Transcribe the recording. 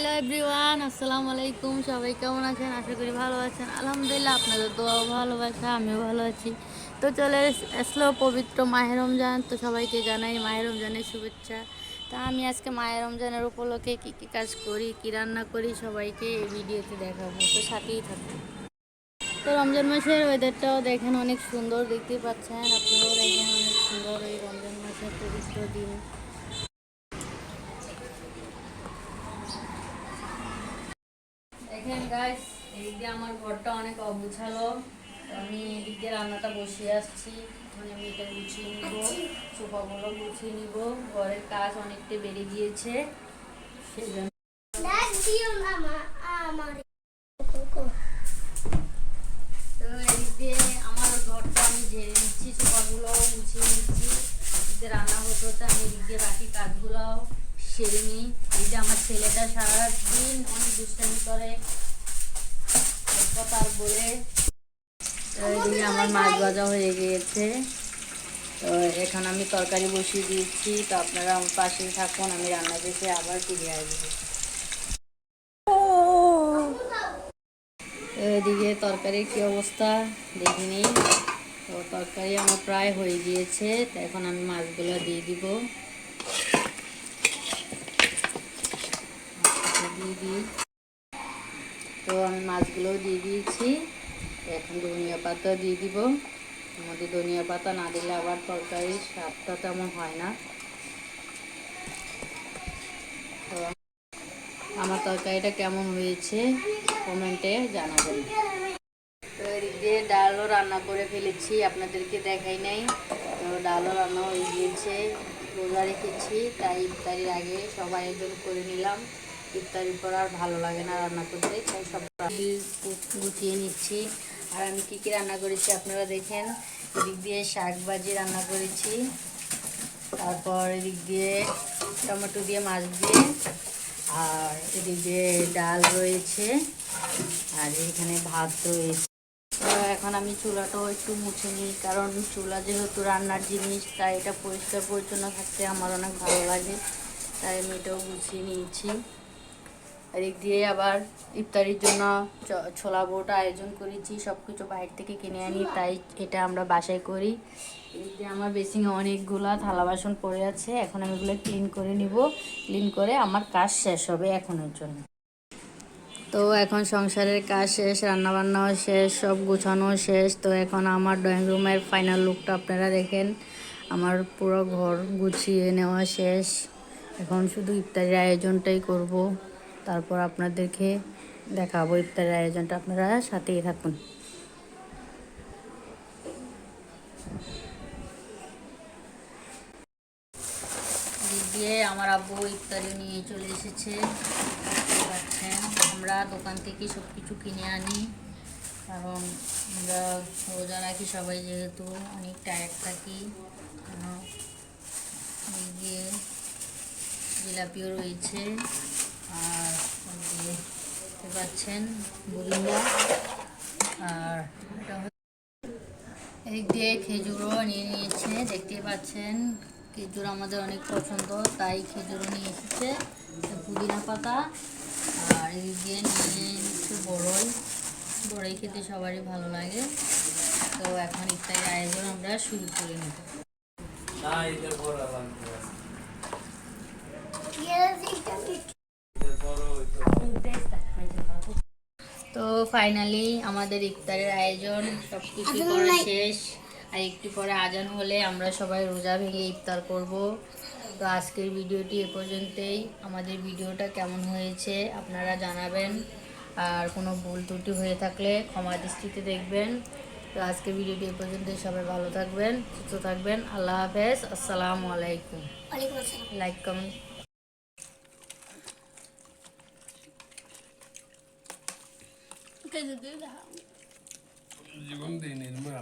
Hello everyone, আসসালামু আলাইকুম। সবাই কেমন আছেন? আশা করি ভালো আছেন। আলহামদুলিল্লাহ, আপনাদের দোয়াও ভালোবাসা, আমিও ভালো আছি। তো চলে আসলো পবিত্র মাহে রমজান। তো সবাইকে জানাই মাহে রমজানের শুভেচ্ছা। তা আমি আজকে মাহে রমজানের উপলক্ষে কী কী কাজ করি, কী রান্না করি, সবাইকে এই ভিডিওতে দেখাবো। তো সাথেই থাকুন। তো রমজান মাসের ওয়েদারটাও দেখেন অনেক সুন্দর, দেখতেই পাচ্ছেন। আপনারাও দেখেন অনেক সুন্দর এই রমজান মাসের পবিত্র দিন। দেখেন গাইস, এদিক দিয়ে আমার ঘরটা অনেক অগুছালো। তো আমি এদিক দিয়ে রান্নাটা বসিয়ে আসছি। মানে আমি এটা গুছিয়ে নিব, সোফাগুলো গুছিয়ে নিব। ঘরের কাজ অনেকটা বেড়ে গিয়েছে, সেই জন্য। তো এদিক দিয়ে আমার ঘরটা আমি ঝেড়ে নিচ্ছি, সোফাগুলো গুছিয়ে নিচ্ছি। এদিক দিয়ে রান্না হতে হতে আমি এদিক দিয়ে বাকি কাজগুলো সেরে নিই। এই যে আমার ছেলেটা সারাদিন অনেক দুষ্টামি করে, কথা বলে। এদিকে আমার মাছ ভাজা হয়ে গিয়েছে। তো এখন আমি তরকারি বসিয়ে দিয়েছি। তো আপনারা আমার পাশে থাকুন, আমি রান্না শেষে আবার ফিরে আসবো। তো এদিকে তরকারির কী অবস্থা দেখে নিই। তো তরকারি আমার প্রায় হয়ে গিয়েছে। তো এখন আমি মাছগুলো দিয়ে দিব। তো আমি মাছগুলো দিয়ে দিয়েছি। এখন ধনিয়া পাতা দিয়ে দিব। আমাদের ধনিয়া পাতা না দিলে আবার তরকারির স্বাদটা তেমন হয় না। তো আমার তরকারিটা কেমন হয়েছে কমেন্টে জানাবেন। তো এদিক দিয়ে ডালও রান্না করে ফেলেছি, আপনাদেরকে দেখাই নাই। তো ডালও রান্না হয়ে গিয়েছে। রোজা রেখেছি, তাই ইফতারির আগে সব আয়োজন করে নিলাম। ইফতারির পর আর ভালো লাগে না রান্না করতে, তাই সব গুছিয়ে নিচ্ছি। আর আমি কী কী রান্না করেছি আপনারা দেখেন। এদিক দিয়ে শাক ভাজি রান্না করেছি, তারপর এদিক দিয়ে টমেটো দিয়ে মাছ দিয়ে, আর এদিক দিয়ে ডাল রয়েছে, আর এখানে ভাত রয়েছে। তো এখন আমি চুলাটাও একটু মুছে নিই, কারণ চুলা যেহেতু রান্নার জিনিস, তাই এটা পরিষ্কার পরিচ্ছন্ন থাকতে আমার অনেক ভালো লাগে, তাই আমি এটাও গুছিয়ে নিয়েছি। এদিক দিয়ে আবার ইফতারির জন্য ছোলা বোটা আয়োজন করেছি। সব কিছু বাইরে থেকে কিনে আনি, তাই এটা আমরা বাসায় করি। এদিক দিয়ে আমার বেসিংয়ে অনেকগুলা থালা বাসন পড়ে আছে, এখন আমি এগুলো ক্লিন করে নিব। ক্লিন করে আমার কাজ শেষ হবে এখনের জন্য। তো এখন সংসারের কাজ শেষ, রান্নাবান্নাও শেষ, সব গুছানো শেষ। তো এখন আমার ড্রয়িং রুমের ফাইনাল লুকটা আপনারা দেখেন। আমার পুরো ঘর গুছিয়ে নেওয়া শেষ। এখন শুধু ইফতারের আয়োজনটাই করব, তারপর আপনাদেরকে দেখাবো ইফতারের আয়োজনটা। আপনারা সাথেই থাকুন। দিক দিয়ে আমার আব্বু ইফতারি নিয়ে চলে এসেছে, পাচ্ছেন। আমরা দোকান থেকে সব কিছু কিনে আনি, কারণ আমরা রোজা রাখি সবাই, যেহেতু অনেক টায়ার্ড থাকি। দিক দিয়ে জিলাপিও রয়েছে, আর দেখতে পাচ্ছেন বুলিন্দা, আর এদিক দিয়ে খেজুরও নিয়ে নিয়েছে, দেখতেই পাচ্ছেন। খেজুর আমাদের অনেক পছন্দ, তাই খেজুরও নিয়ে এসেছে। পুদিনা পাতা, আর এদিক দিয়ে নিয়ে নিচ্ছে বড়ই। বড়ই খেতে সবারই ভালো লাগে। তো এখন ইফতারের আয়োজন আমরা শুরু করে নেব। তো ফাইনালি আমাদের ইফতারের আয়োজন সব কিছু করা শেষ। আর একটু পরে আজান হলে আমরা সবাই রোজা ভেঙে ইফতার করব। তো আজকের ভিডিওটি এ পর্যন্তই। আমাদের ভিডিওটা কেমন হয়েছে আপনারা জানাবেন, আর কোনো ভুল ত্রুটি হয়ে থাকলে ক্ষমা দৃষ্টিতে দেখবেন। তো আজকের ভিডিওটি এ পর্যন্তই। সবাই ভালো থাকবেন, সুস্থ থাকবেন। আল্লাহ হাফেজ, আসসালামু আলাইকুম। Like comment. জীবন দিই নির্মল